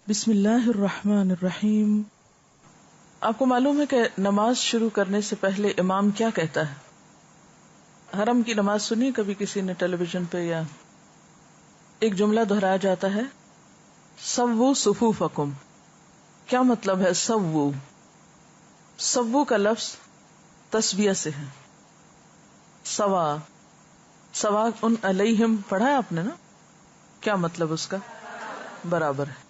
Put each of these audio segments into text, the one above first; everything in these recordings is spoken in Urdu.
بسم اللہ الرحمن الرحیم. آپ کو معلوم ہے کہ نماز شروع کرنے سے پہلے امام کیا کہتا ہے؟ حرم کی نماز سنی کبھی کسی نے ٹیلی ویژن پہ؟ یا ایک جملہ دہرایا جاتا ہے سووا صفوفکم. کیا مطلب ہے سووا؟ سووا کا لفظ تسویہ سے ہے. سوا سوا ان علیہم پڑھا ہے آپ نے نا؟ کیا مطلب اس کا؟ برابر ہے.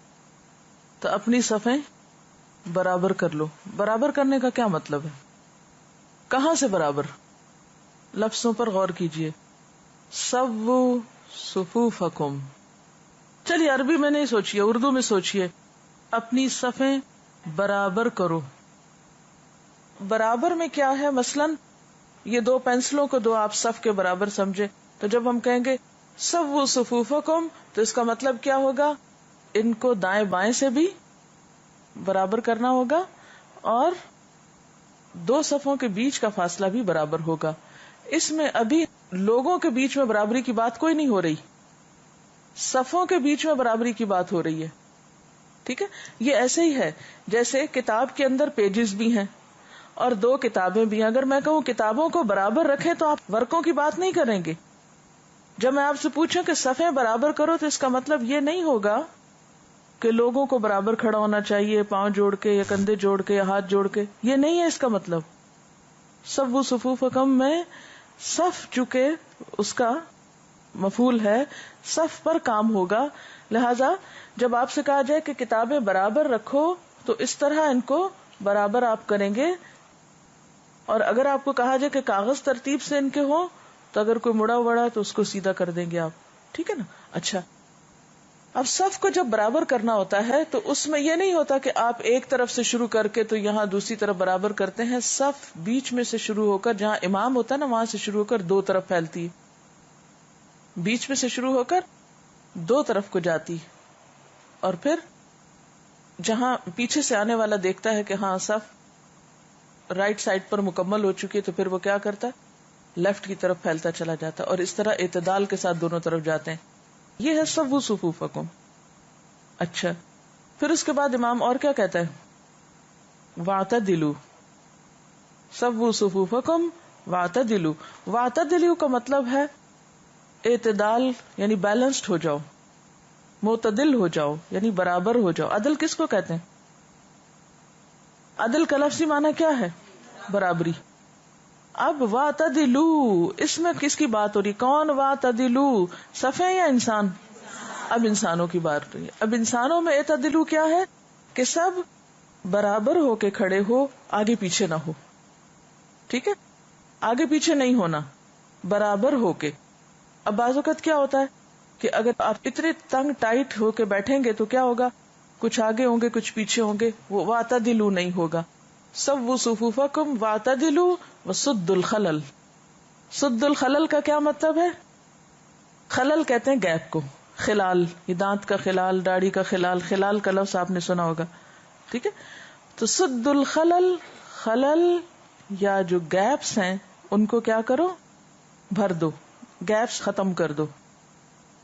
تو اپنی صفیں برابر کر لو. برابر کرنے کا کیا مطلب ہے؟ کہاں سے برابر؟ لفظوں پر غور کیجئے. سووا صفوفکم. چلیے عربی میں نہیں سوچیے، اردو میں سوچیے. اپنی صفیں برابر کرو. برابر میں کیا ہے؟ مثلاً یہ دو پینسلوں کو دو آپ صف کے برابر سمجھے، تو جب ہم کہیں گے سووا صفوفکم تو اس کا مطلب کیا ہوگا؟ ان کو دائیں بائیں سے بھی برابر کرنا ہوگا اور دو صفوں کے بیچ کا فاصلہ بھی برابر ہوگا. اس میں ابھی لوگوں کے بیچ میں برابری کی بات کوئی نہیں ہو رہی، صفوں کے بیچ میں برابری کی بات ہو رہی ہے. ٹھیک ہے؟ یہ ایسے ہی ہے جیسے کتاب کے اندر پیجز بھی ہیں اور دو کتابیں بھی ہیں. اگر میں کہوں کتابوں کو برابر رکھیں تو آپ ورقوں کی بات نہیں کریں گے. جب میں آپ سے پوچھوں کہ صفیں برابر کرو تو اس کا مطلب یہ نہیں ہوگا کہ لوگوں کو برابر کھڑا ہونا چاہیے، پاؤں جوڑ کے یا کندھے جوڑ کے یا ہاتھ جوڑ کے. یہ نہیں ہے اس کا مطلب. سووا صفوفکم میں صف چکے اس کا مفعول ہے، صف پر کام ہوگا. لہذا جب آپ سے کہا جائے کہ کتابیں برابر رکھو تو اس طرح ان کو برابر آپ کریں گے. اور اگر آپ کو کہا جائے کہ کاغذ ترتیب سے ان کے ہوں تو اگر کوئی مڑا وڑا تو اس کو سیدھا کر دیں گے آپ. ٹھیک ہے نا؟ اچھا، اب صف کو جب برابر کرنا ہوتا ہے تو اس میں یہ نہیں ہوتا کہ آپ ایک طرف سے شروع کر کے تو یہاں دوسری طرف برابر کرتے ہیں. صف بیچ میں سے شروع ہو کر جہاں امام ہوتا ہے نا وہاں سے شروع ہو کر دو طرف پھیلتی ہے، بیچ میں سے شروع ہو کر دو طرف کو جاتی، اور پھر جہاں پیچھے سے آنے والا دیکھتا ہے کہ ہاں صف رائٹ سائڈ پر مکمل ہو چکی ہے تو پھر وہ کیا کرتا ہے؟ لیفٹ کی طرف پھیلتا چلا جاتا، اور اس طرح اعتدال کے ساتھ دونوں طرف جاتے ہیں. یہ ہے سووا صفوفکم. اچھا، پھر اس کے بعد امام اور کیا کہتا ہے؟ واعتدلوا. سووا صفوفکم واعتدلوا. واعتدلوا کا مطلب ہے اعتدال، یعنی بیلنسڈ ہو جاؤ، معتدل ہو جاؤ، یعنی برابر ہو جاؤ. عدل کس کو کہتے ہیں؟ عدل کا لفظی معنی کیا ہے؟ برابری. اب واعتدلوا اس میں کس کی بات ہو رہی؟ کون واعتدلوا؟ صفیں یا انسان؟ اب انسانوں کی بات ہو رہی ہے. اب انسانوں میں اعتدلوا کیا ہے؟ کہ سب برابر ہو کے کھڑے ہو، آگے پیچھے نہ ہو. ٹھیک ہے؟ آگے پیچھے نہیں ہونا، برابر ہو کے. اب بعض اوقات کیا ہوتا ہے کہ اگر آپ اتنے تنگ ٹائٹ ہو کے بیٹھیں گے تو کیا ہوگا؟ کچھ آگے ہوں گے کچھ پیچھے ہوں گے، وہ واعتدلوا نہیں ہوگا. سووا صفوفکم واعتدلوا وسدوا الخلل. سد الخلل کا کیا مطلب ہے؟ خلل کہتے ہیں گیپ کو، خلال، یہ دانت کا خلال، داڑھی کا خلال. خلال کا لفظ آپ نے سنا ہوگا. ٹھیک ہے؟ تو سد الخلل، خلل یا جو گیپس ہیں ان کو کیا کرو؟ بھر دو، گیپس ختم کر دو.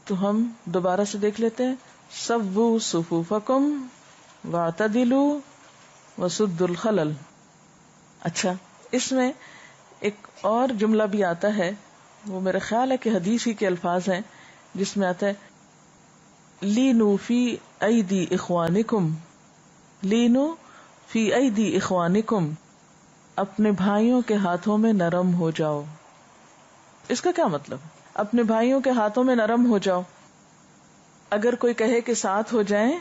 تو ہم دوبارہ سے دیکھ لیتے ہیں. سووا صفوفکم واعتدلوا وسدوا الخلل. اچھا، اس میں ایک اور جملہ بھی آتا ہے، وہ میرا خیال ہے کہ حدیث ہی کے الفاظ ہیں، جس میں آتا ہے لینوا فی ایدی اخوانکم. لینوا فی ایدی اخوانکم، اپنے بھائیوں کے ہاتھوں میں نرم ہو جاؤ. اس کا کیا مطلب ہے؟ اپنے بھائیوں کے ہاتھوں میں نرم ہو جاؤ. اگر کوئی کہے کہ ساتھ ہو جائیں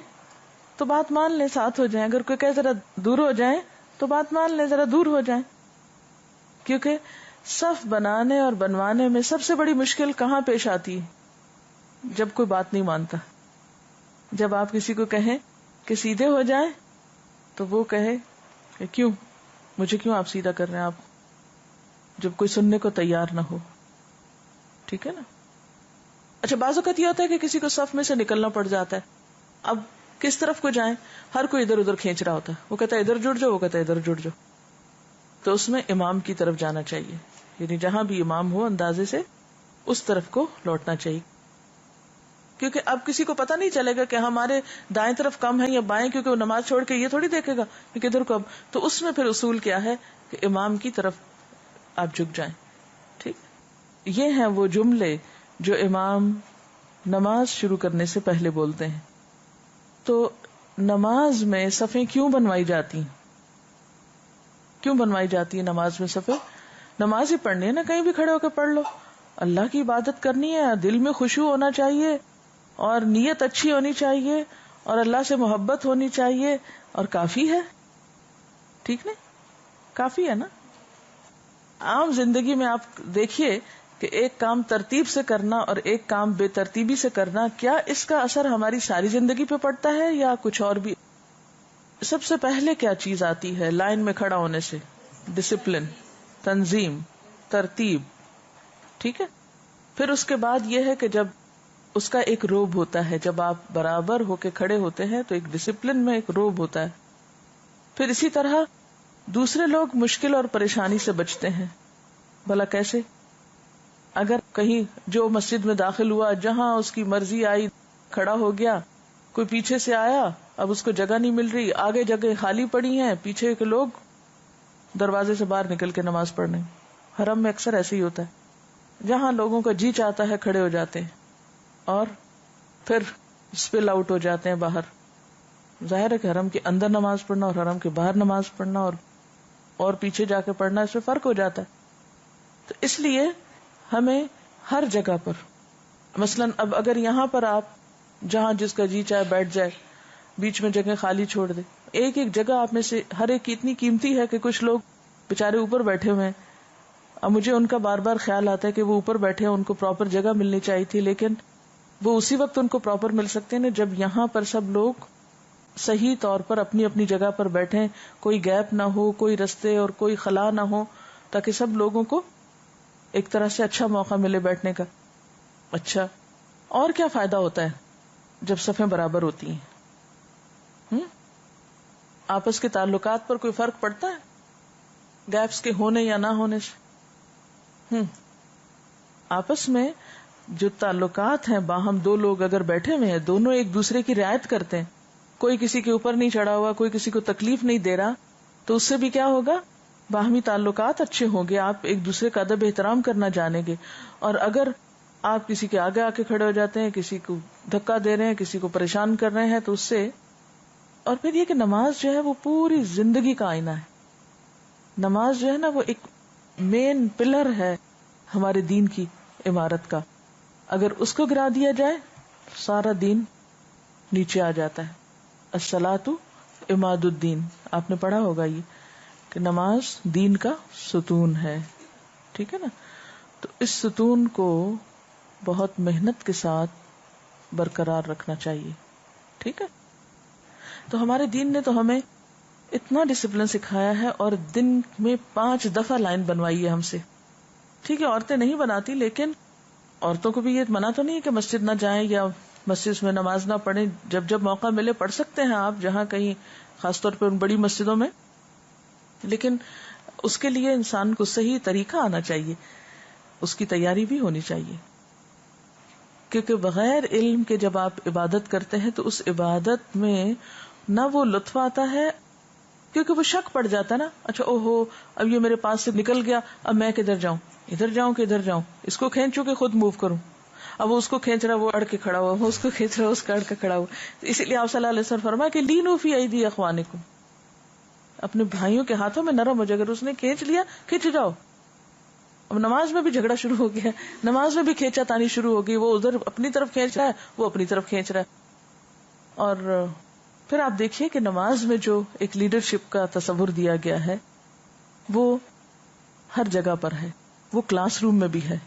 تو بات مان لیں، ساتھ ہو جائیں. اگر کوئی کہے ذرا دور ہو جائیں تو بات مان لیں، ذرا دور ہو جائیں. کیونکہ صف بنانے اور بنوانے میں سب سے بڑی مشکل کہاں پیش آتی ہے؟ جب کوئی بات نہیں مانتا. جب آپ کسی کو کہیں کہ سیدھے ہو جائیں تو وہ کہے کہ کیوں، مجھے کیوں آپ سیدھا کر رہے ہیں؟ آپ جب کوئی سننے کو تیار نہ ہو. ٹھیک ہے نا؟ اچھا، بعض اوقات یہ ہوتا ہے کہ کسی کو صف میں سے نکلنا پڑ جاتا ہے. اب کس طرف کو جائیں؟ ہر کوئی ادھر ادھر کھینچ رہا ہوتا ہے. وہ کہتا ہے ادھر جڑ جاؤ، وہ کہتا ہے ادھر جڑ جاؤ. تو اس میں امام کی طرف جانا چاہیے، یعنی جہاں بھی امام ہو اندازے سے اس طرف کو لوٹنا چاہیے. کیونکہ اب کسی کو پتہ نہیں چلے گا کہ ہمارے دائیں طرف کم ہے یا بائیں، کیونکہ وہ نماز چھوڑ کے یہ تھوڑی دیکھے گا کہ کدھر کو اب. تو اس میں پھر اصول کیا ہے کہ امام کی طرف آپ جھک جائیں. ٹھیک، یہ ہیں وہ جملے جو امام نماز شروع کرنے سے پہلے بولتے ہیں. تو نماز میں صفیں کیوں بنوائی جاتی ہیں؟ کیوں بنوائی جاتی ہے نماز میں صفیں؟ نماز ہی پڑھنی ہے نا، کہیں بھی کھڑے ہو کے پڑھ لو. اللہ کی عبادت کرنی ہے، دل میں خشوع ہونا چاہیے اور نیت اچھی ہونی چاہیے اور اللہ سے محبت ہونی چاہیے، اور کافی ہے. ٹھیک نہیں؟ کافی ہے نا. عام زندگی میں آپ دیکھیے کہ ایک کام ترتیب سے کرنا اور ایک کام بے ترتیبی سے کرنا، کیا اس کا اثر ہماری ساری زندگی پہ پڑتا ہے یا کچھ اور بھی؟ سب سے پہلے کیا چیز آتی ہے لائن میں کھڑا ہونے سے؟ ڈسپلن، تنظیم، ترتیب. ٹھیک ہے. پھر اس کے بعد یہ ہے کہ جب اس کا ایک روب ہوتا ہے، جب آپ برابر ہو کے کھڑے ہوتے ہیں تو ایک ڈسپلن میں ایک روب ہوتا ہے. پھر اسی طرح دوسرے لوگ مشکل اور پریشانی سے بچتے ہیں. بھلا کیسے؟ اگر کہیں جو مسجد میں داخل ہوا، جہاں اس کی مرضی آئی کھڑا ہو گیا، کوئی پیچھے سے آیا، اب اس کو جگہ نہیں مل رہی، آگے جگہ خالی پڑی ہیں، پیچھے کے لوگ دروازے سے باہر نکل کے نماز پڑھنے. حرم میں اکثر ایسے ہی ہوتا ہے، جہاں لوگوں کا جی چاہتا ہے کھڑے ہو جاتے ہیں اور پھر اسپل آؤٹ ہو جاتے ہیں باہر. ظاہر ہے کہ حرم کے اندر نماز پڑھنا اور حرم کے باہر نماز پڑھنا اور پیچھے جا کے پڑھنا، اس میں فرق ہو جاتا ہے. تو اس لیے ہمیں ہر جگہ پر، مثلا اب اگر یہاں پر آپ جہاں جس کا جی چاہے بیٹھ جائے، بیچ میں جگہ خالی چھوڑ دے، ایک ایک جگہ آپ میں سے ہر ایک کی اتنی قیمتی ہے کہ کچھ لوگ بےچارے اوپر بیٹھے ہوئے ہیں. اب مجھے ان کا بار بار خیال آتا ہے کہ وہ اوپر بیٹھے ہیں، ان کو پراپر جگہ ملنی چاہیے تھی، لیکن وہ اسی وقت ان کو پراپر مل سکتے ہیں جب یہاں پر سب لوگ صحیح طور پر اپنی اپنی جگہ پر بیٹھیں، کوئی گیپ نہ ہو، کوئی رستے اور کوئی خلا نہ ہو، تاکہ سب لوگوں کو ایک طرح سے اچھا موقع ملے بیٹھنے کا. اچھا، اور کیا فائدہ ہوتا ہے جب صفیں برابر ہوتی ہیں؟ آپس کے تعلقات پر کوئی فرق پڑتا ہے گیپس کے ہونے یا نہ ہونے سے؟ آپس میں جو تعلقات ہیں، باہم دو لوگ اگر بیٹھے ہوئے ہیں، دونوں ایک دوسرے کی رعایت کرتے ہیں، کوئی کسی کے اوپر نہیں چڑھا ہوا، کوئی کسی کو تکلیف نہیں دے رہا، تو اس سے بھی کیا ہوگا؟ باہمی تعلقات اچھے ہوں گے، آپ ایک دوسرے کا ادب احترام کرنا جانیں گے. اور اگر آپ کسی کے آگے آ کے کھڑے ہو جاتے ہیں، کسی کو دھکا دے رہے ہیں، کسی کو پریشان کر رہے ہیں، تو اس سے. اور پھر یہ کہ نماز جو ہے وہ پوری زندگی کا آئینہ ہے. نماز جو ہے نا وہ ایک مین پلر ہے ہمارے دین کی عمارت کا. اگر اس کو گرا دیا جائے سارا دین نیچے آ جاتا ہے. الصلاۃ عماد الدین، آپ نے پڑھا ہوگا یہ کہ نماز دین کا ستون ہے. ٹھیک ہے نا. تو اس ستون کو بہت محنت کے ساتھ برقرار رکھنا چاہیے. ٹھیک ہے. تو ہمارے دین نے تو ہمیں اتنا ڈسپلن سکھایا ہے، اور دن میں 5 دفعہ لائن بنوائی ہے ہم سے. ٹھیک ہے، عورتیں نہیں بناتی، لیکن عورتوں کو بھی یہ منع تو نہیں ہے کہ مسجد نہ جائیں یا مسجد میں نماز نہ پڑھیں. جب جب موقع ملے پڑھ سکتے ہیں آپ، جہاں کہیں خاص طور پہ ان بڑی مسجدوں میں، لیکن اس کے لیے انسان کو صحیح طریقہ آنا چاہیے، اس کی تیاری بھی ہونی چاہیے. کیونکہ بغیر علم کے جب آپ عبادت کرتے ہیں تو اس عبادت میں نہ وہ لطف آتا ہے، کیونکہ وہ شک پڑ جاتا ہے نا. اچھا اوہو، اب یہ میرے پاس سے نکل گیا، اب میں کدھر جاؤں، ادھر جاؤں کہ ادھر جاؤں، اس کو کھینچوں کہ خود موو کروں. اب وہ اس کو کھینچ رہا، وہ اڑ کے کھڑا ہوا، وہ اس کو کھینچ رہا، اس کا اڑ کے کھڑا ہوا. اسی لیے آپ صلی اللہ علیہ وسلم فرمایا کہ لینو فی ایدی اخوانکم، اپنے بھائیوں کے ہاتھوں میں نرم ہو جائے. اگر اس نے کھینچ لیا، کھینچ جاؤ. اب نماز میں بھی جھگڑا شروع ہو گیا، نماز میں بھی کھینچا تانی شروع ہو گئی، وہ ادھر اپنی طرف کھینچ رہا ہے، وہ اپنی طرف کھینچ رہا ہے. اور پھر آپ دیکھیے کہ نماز میں جو ایک لیڈرشپ کا تصور دیا گیا ہے وہ ہر جگہ پر ہے. وہ کلاس روم میں بھی ہے.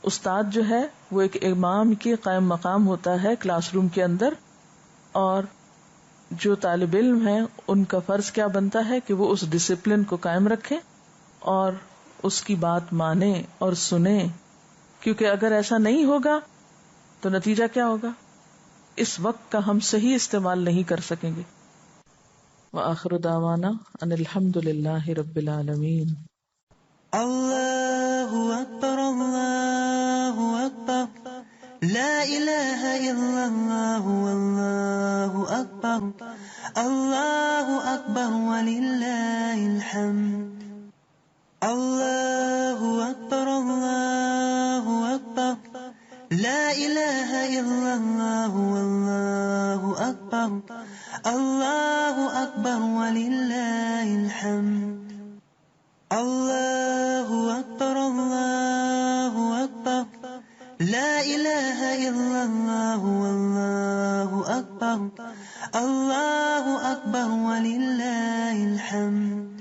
استاد جو ہے وہ ایک امام کے قائم مقام ہوتا ہے کلاس روم کے اندر، اور جو طالب علم ہے ان کا فرض کیا بنتا ہے کہ وہ اس ڈسپلن کو قائم رکھیں اور اس کی بات مانے اور سنے. کیونکہ اگر ایسا نہیں ہوگا تو نتیجہ کیا ہوگا؟ اس وقت کا ہم صحیح استعمال نہیں کر سکیں گے. وآخر دعوانا ان الحمد للہ رب العالمین. اللہ اکبر اللہ اکبر لا إله إلا الله والله أكبر الله أكبر ولله الحمد الله أكبر الله أكبر لا إله إلا الله والله أكبر الله أكبر ولله الحمد الله أكبر الله أكبر لا إله إلا الله والله أكبر الله أكبر ولله الحمد